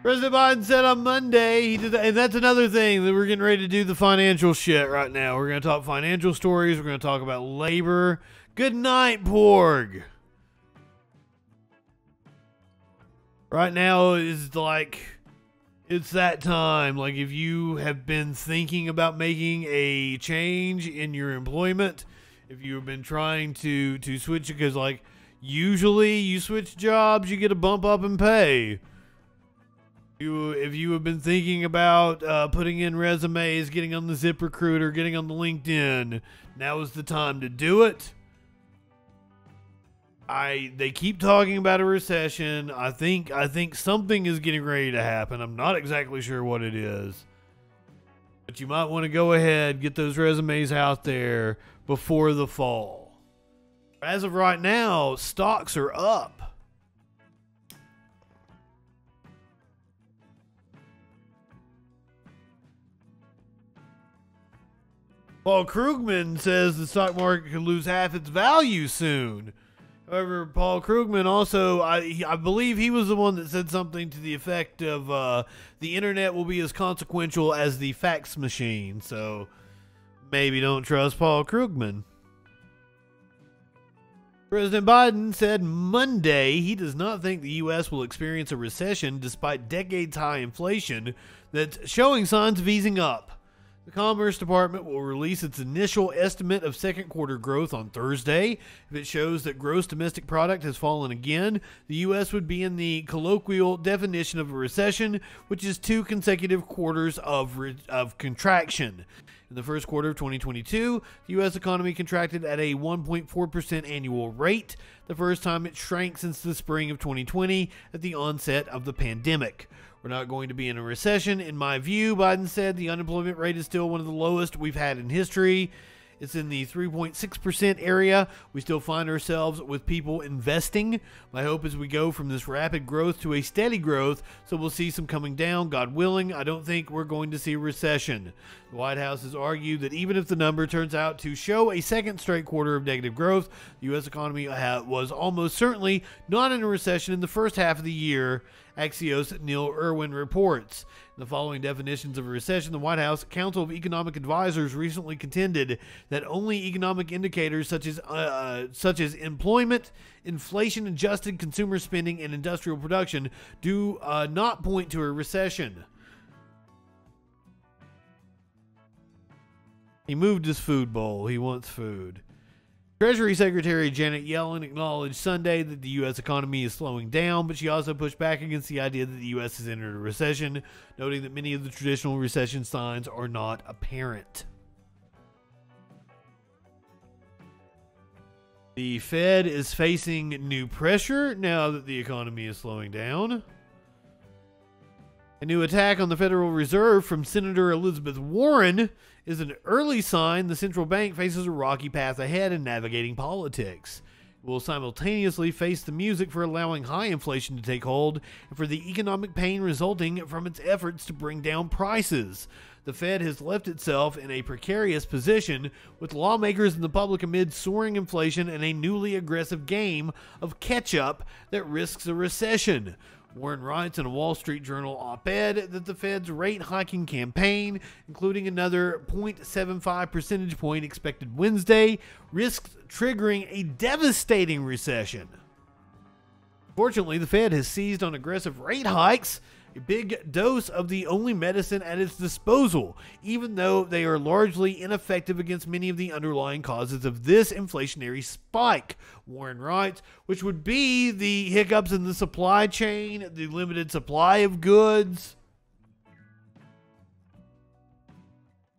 President Biden said on Monday, he did, and that's another thing that we're getting ready to do the financial shit right now. We're going to talk financial stories. We're going to talk about labor. Good night, Porg. Right now is like, it's that time. Like if you have been thinking about making a change in your employment, if you have been trying to switch, because like usually you switch jobs, you get a bump up in pay. If you have been thinking about putting in resumes, getting on the ZipRecruiter, getting on the LinkedIn, now is the time to do it. They keep talking about a recession. I think something is getting ready to happen. I'm not exactly sure what it is. But you might want to go ahead, get those resumes out there before the fall. As of right now, stocks are up. Paul Krugman says the stock market could lose half its value soon. However, Paul Krugman also, I believe he was the one that said something to the effect of the internet will be as consequential as the fax machine. So maybe don't trust Paul Krugman. President Biden said Monday he does not think the U.S. will experience a recession despite decades-high inflation that's showing signs of easing up. The Commerce Department will release its initial estimate of second quarter growth on Thursday. If it shows that gross domestic product has fallen again, the U.S. would be in the colloquial definition of a recession, which is 2 consecutive quarters of contraction. In the first quarter of 2022, the U.S. economy contracted at a 1.4% annual rate, the first time it shrank since the spring of 2020 at the onset of the pandemic. We're not going to be in a recession, in my view, Biden said. The unemployment rate is still one of the lowest we've had in history. It's in the 3.6% area. We still find ourselves with people investing. My hope is we go from this rapid growth to a steady growth, so we'll see some coming down, God willing. I don't think we're going to see a recession. The White House has argued that even if the number turns out to show a second straight quarter of negative growth, the U.S. economy was almost certainly not in a recession in the first half of the year, Axios' Neil Irwin reports. In the following definitions of a recession, the White House Council of Economic Advisors recently contended that only economic indicators such as employment, inflation-adjusted consumer spending, and industrial production do not point to a recession. He moved his food bowl. He wants food. Treasury Secretary Janet Yellen acknowledged Sunday that the U.S. economy is slowing down, but she also pushed back against the idea that the U.S. has entered a recession, noting that many of the traditional recession signs are not apparent. The Fed is facing new pressure now that the economy is slowing down. A new attack on the Federal Reserve from Senator Elizabeth Warren is an early sign the central bank faces a rocky path ahead in navigating politics. It will simultaneously face the music for allowing high inflation to take hold and for the economic pain resulting from its efforts to bring down prices. The Fed has left itself in a precarious position, with lawmakers and the public amid soaring inflation and a newly aggressive game of catch-up that risks a recession. Warren writes in a Wall Street Journal op-ed that the Fed's rate hiking campaign, including another 0.75 percentage point expected Wednesday, risks triggering a devastating recession. Fortunately, the Fed has seized on aggressive rate hikes, a big dose of the only medicine at its disposal, even though they are largely ineffective against many of the underlying causes of this inflationary spike, Warren writes, which would be the hiccups in the supply chain, the limited supply of goods,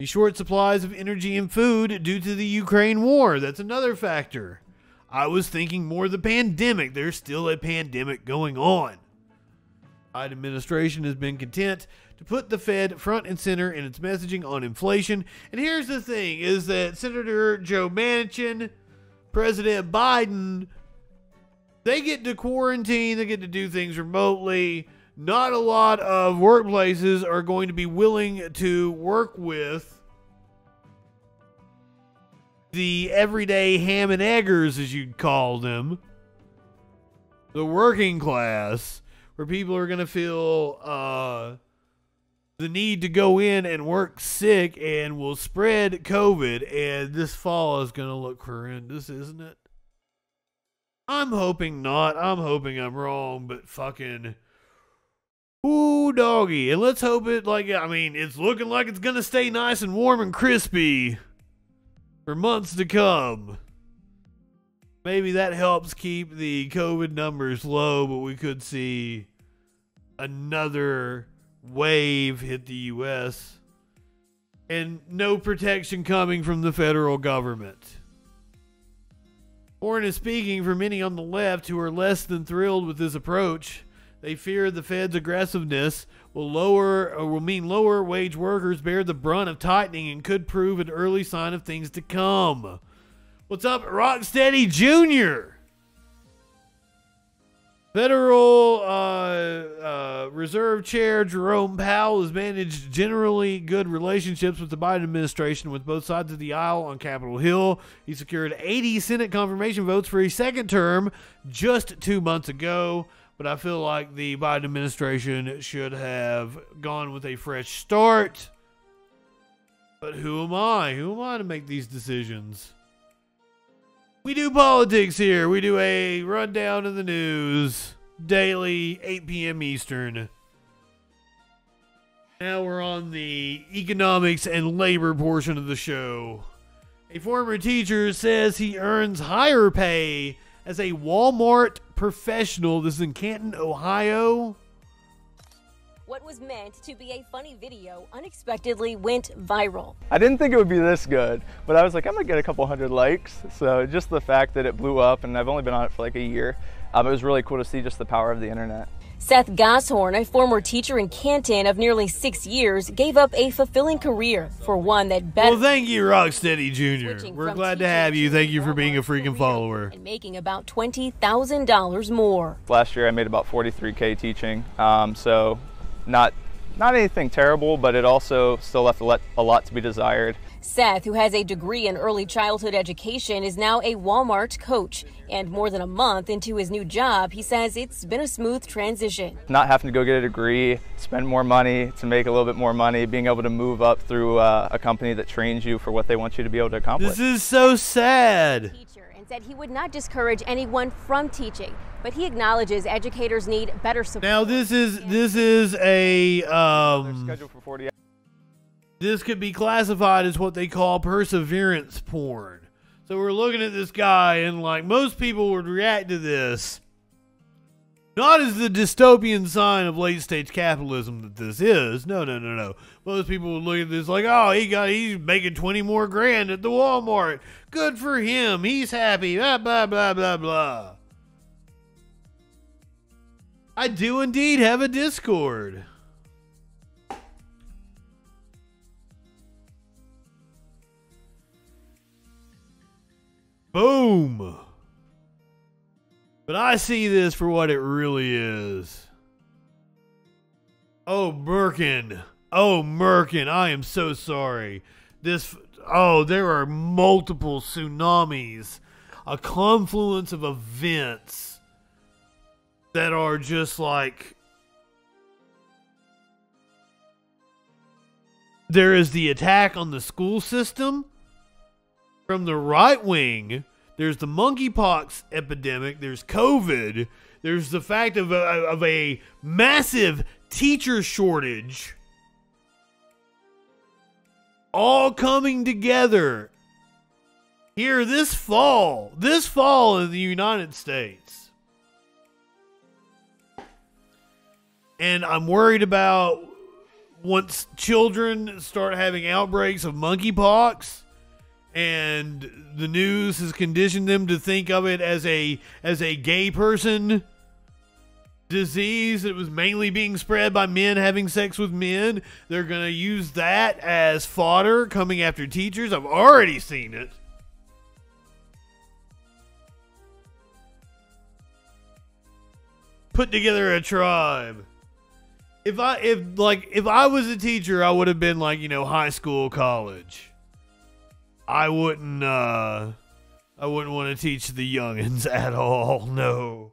the short supplies of energy and food due to the Ukraine war. That's another factor. I was thinking more the pandemic. There's still a pandemic going on. The Biden administration has been content to put the Fed front and center in its messaging on inflation. And here's the thing, is that Senator Joe Manchin, President Biden, they get to quarantine, they get to do things remotely. Not a lot of workplaces are going to be willing to work with the everyday ham and eggers, as you'd call them, the working class, where people are going to feel the need to go in and work sick and will spread COVID, and this fall is going to look horrendous, isn't it? I'm hoping not. I'm hoping I'm wrong, but fucking... Ooh, doggy. And let's hope it, it's looking like it's going to stay nice and warm and crispy for months to come. Maybe that helps keep the COVID numbers low, but we could see another wave hit the U.S. and no protection coming from the federal government. Warren is speaking for many on the left who are less than thrilled with this approach. They fear the Fed's aggressiveness will mean lower wage workers bear the brunt of tightening and could prove an early sign of things to come. What's up, Rocksteady Jr.? Federal Reserve Chair Jerome Powell has managed generally good relationships with the Biden administration with both sides of the aisle on Capitol Hill. He secured 80 Senate confirmation votes for a second term just 2 months ago. But I feel like the Biden administration should have gone with a fresh start. But who am I? Who am I to make these decisions? We do politics here. We do a rundown of the news daily, 8 p.m. Eastern. Now we're on the economics and labor portion of the show. A former teacher says he earns higher pay as a Walmart professional. This is in Canton, Ohio. What was meant to be a funny video unexpectedly went viral. I didn't think it would be this good, but I was like, I'm gonna get a couple hundred likes. So just the fact that it blew up, and I've only been on it for like a year, it was really cool to see just the power of the internet. Seth Goshorn, a former teacher in Canton of nearly 6 years, gave up a fulfilling career for one that better. Well, thank you, Rocksteady Jr. We're glad to have you. Thank you for being a freaking follower. And making about $20,000 more. Last year I made about 43K teaching, so not anything terrible, but it also still left a lot to be desired. Seth, who has a degree in early childhood education, is now a Walmart coach. And more than a month into his new job, he says it's been a smooth transition. Not having to go get a degree, spend more money to make a little bit more money, being able to move up through a company that trains you for what they want you to be able to accomplish. This is so sad. And said he would not discourage anyone from teaching, but he acknowledges educators need better support. Now this is a scheduled for 40 hours. This could be classified as what they call perseverance porn. So we're looking at this guy, and like most people would react to this not as the dystopian sign of late stage capitalism that this is. No. Most people would look at this like, oh, he's making 20 more grand at the Walmart. Good for him. He's happy. Blah blah blah blah blah. I do indeed have a Discord. Boom. But I see this for what it really is. Oh, Merkin. I am so sorry. There are multiple tsunamis. A confluence of events that are just like... There is the attack on the school system from the right wing. There's the monkeypox epidemic. There's COVID. There's the fact of a massive teacher shortage. All coming together here this fall in the United States. And I'm worried about once children start having outbreaks of monkeypox, and the news has conditioned them to think of it as a gay person disease that was mainly being spread by men having sex with men. They're going to use that as fodder coming after teachers. I've already seen it. Put together a tribe. If I was a teacher, I would have been like, high school, college. I wouldn't want to teach the youngins at all. No.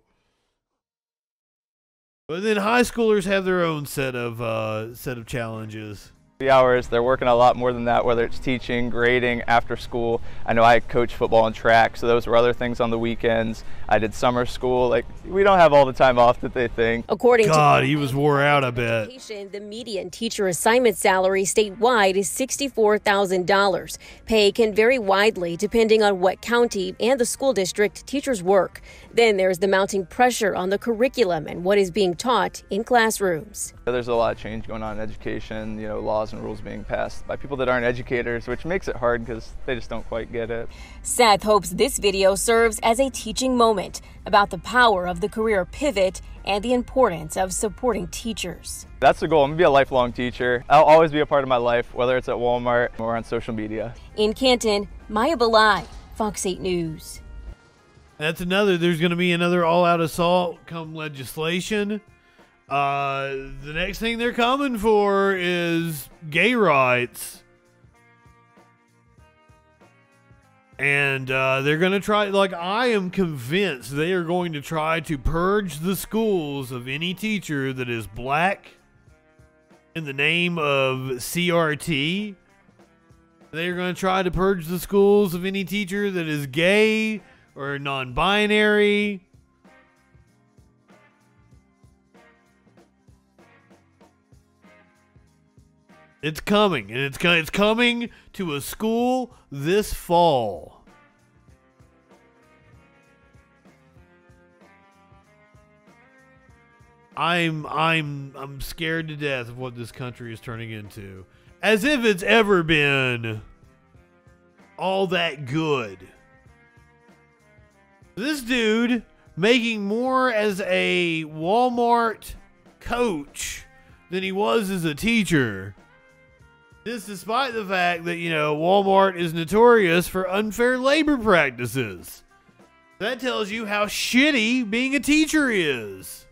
But then high schoolers have their own set of challenges. The hours, they're working a lot more than that, whether it's teaching, grading, after school. I know I coach football and track, so those were other things on the weekends. I did summer school. Like, we don't have all the time off that they think. According to he was wore out, I bet. The median teacher assignment salary statewide is $64,000. Pay can vary widely depending on what county and the school district teachers work. Then there's the mounting pressure on the curriculum and what is being taught in classrooms. There's a lot of change going on in education, laws and rules being passed by people that aren't educators, which makes it hard because they just don't quite get it. Seth hopes this video serves as a teaching moment about the power of the career pivot and the importance of supporting teachers. That's the goal. I'm going to be a lifelong teacher. I'll always be a part of my life, whether it's at Walmart or on social media. In Canton, Maya Belai, Fox 8 News. There's going to be another all-out assault come legislation. The next thing they're coming for is gay rights. And they're going to try, I am convinced they are going to try to purge the schools of any teacher that is black in the name of CRT. They are going to try to purge the schools of any teacher that is gay or non-binary. It's coming, and it's coming to a school this fall. I'm scared to death of what this country is turning into. As if it's ever been all that good. This dude making more as a Walmart coach than he was as a teacher. This despite the fact that, Walmart is notorious for unfair labor practices. That tells you how shitty being a teacher is.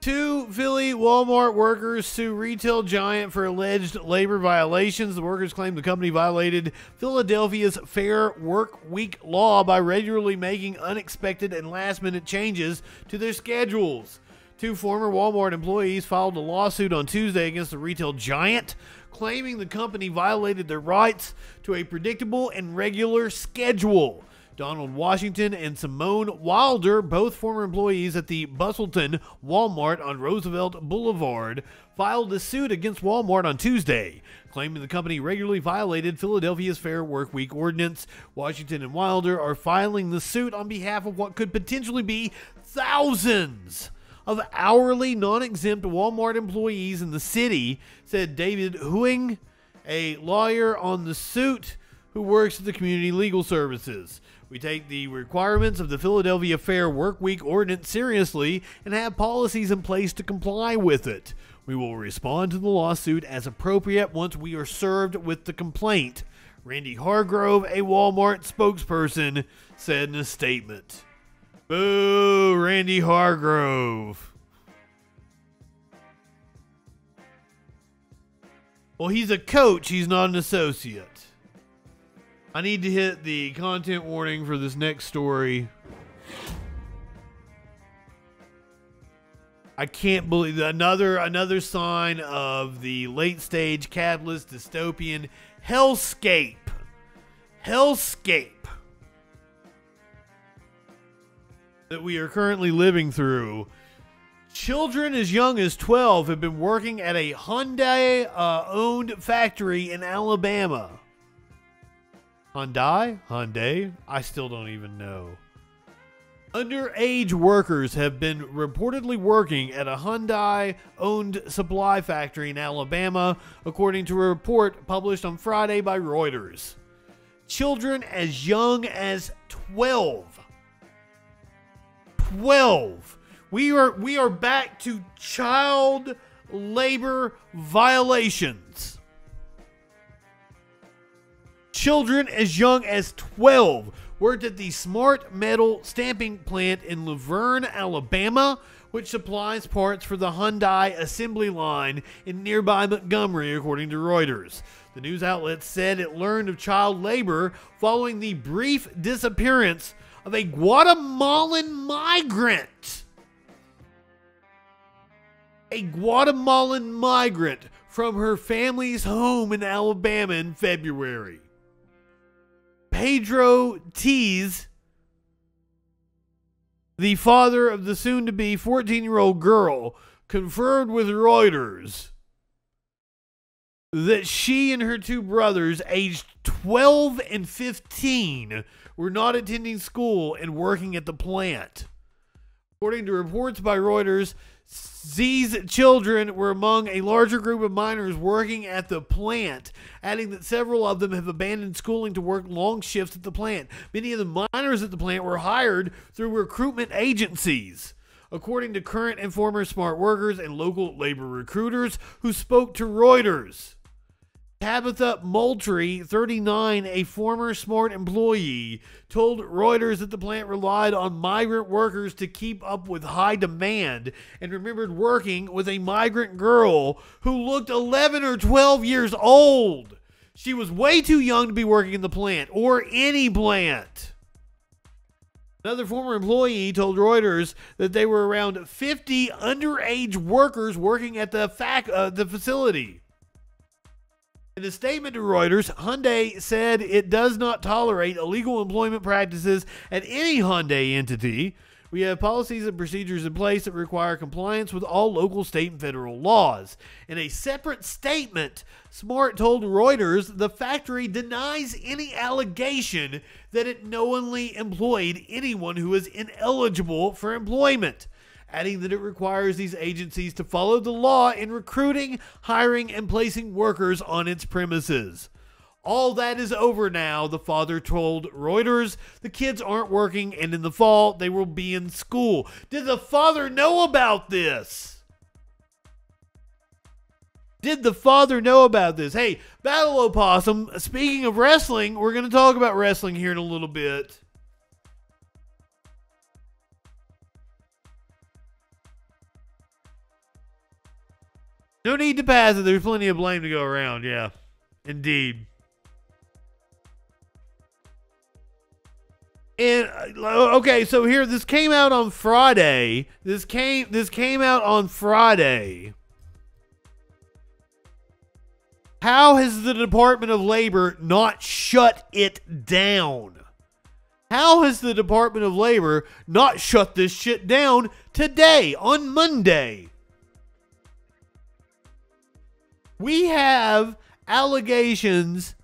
2 Philly Walmart workers sue retail giant for alleged labor violations. The workers claim the company violated Philadelphia's Fair Work Week law by regularly making unexpected and last-minute changes to their schedules. 2 former Walmart employees filed a lawsuit on Tuesday against the retail giant, claiming the company violated their rights to a predictable and regular schedule. Donald Washington and Simone Wilder, both former employees at the Bustleton Walmart on Roosevelt Boulevard, filed a suit against Walmart on Tuesday, claiming the company regularly violated Philadelphia's Fair Work Week ordinance. Washington and Wilder are filing the suit on behalf of what could potentially be thousands of hourly non-exempt Walmart employees in the city, said David Huing, a lawyer on the suit who works at the Community Legal Services. We take the requirements of the Philadelphia Fair Work Week ordinance seriously and have policies in place to comply with it. We will respond to the lawsuit as appropriate once we are served with the complaint, Randy Hargrove, a Walmart spokesperson, said in a statement. Boo, Randy Hargrove. Well, he's a coach. He's not an associate. I need to hit the content warning for this next story. I can't believe that another sign of the late stage capitalist dystopian hellscape. Hellscape that we are currently living through. Children as young as 12 have been working at a Hyundai-owned factory in Alabama. Hyundai? I still don't even know. Underage workers have been reportedly working at a Hyundai-owned supply factory in Alabama, according to a report published on Friday by Reuters. Children as young as 12. 12. We are back to child labor violations. Children as young as 12 worked at the Smart Metal stamping plant in Laverne, Alabama, which supplies parts for the Hyundai assembly line in nearby Montgomery, according to Reuters. The news outlet said it learned of child labor following the brief disappearance of a Guatemalan migrant. A Guatemalan migrant from her family's home in Alabama in February. Pedro Tees, the father of the soon-to-be 14-year-old girl, confirmed with Reuters that she and her two brothers, aged 12 and 15, were not attending school and working at the plant. According to reports by Reuters, Z's children were among a larger group of minors working at the plant, adding that several of them have abandoned schooling to work long shifts at the plant. Many of the minors at the plant were hired through recruitment agencies, according to current and former smart workers and local labor recruiters who spoke to Reuters. Tabitha Moultrie, 39, a former smart employee, told Reuters that the plant relied on migrant workers to keep up with high demand and remembered working with a migrant girl who looked 11 or 12 years old. She was way too young to be working in the plant or any plant. Another former employee told Reuters that they were around 50 underage workers working at the facility. In a statement to Reuters, Hyundai said it does not tolerate illegal employment practices at any Hyundai entity. We have policies and procedures in place that require compliance with all local, state, and federal laws. In a separate statement, Smart told Reuters the factory denies any allegation that it knowingly employed anyone who is ineligible for employment, adding that it requires these agencies to follow the law in recruiting, hiring, and placing workers on its premises. All that is over now, the father told Reuters. The kids aren't working, and in the fall, they will be in school. Did the father know about this? Did the father know about this? Hey, Battle Opossum, speaking of wrestling, we're going to talk about wrestling here in a little bit. No need to pass it. There's plenty of blame to go around. Yeah, indeed. And okay, so here, this came out on Friday. This came out on Friday. How has the Department of Labor not shut it down? How has the Department of Labor not shut this shit down today, on Monday? We have allegations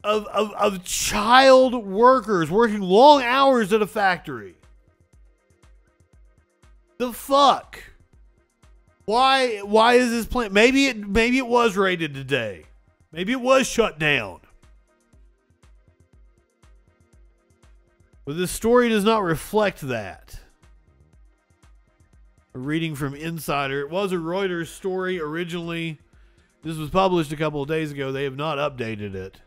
of child workers working long hours at a factory. The fuck? Why is this plant? Maybe it was raided today. Maybe it was shut down. But this story does not reflect that. A reading from Insider. It was a Reuters story originally. This was published a couple of days ago. They have not updated it.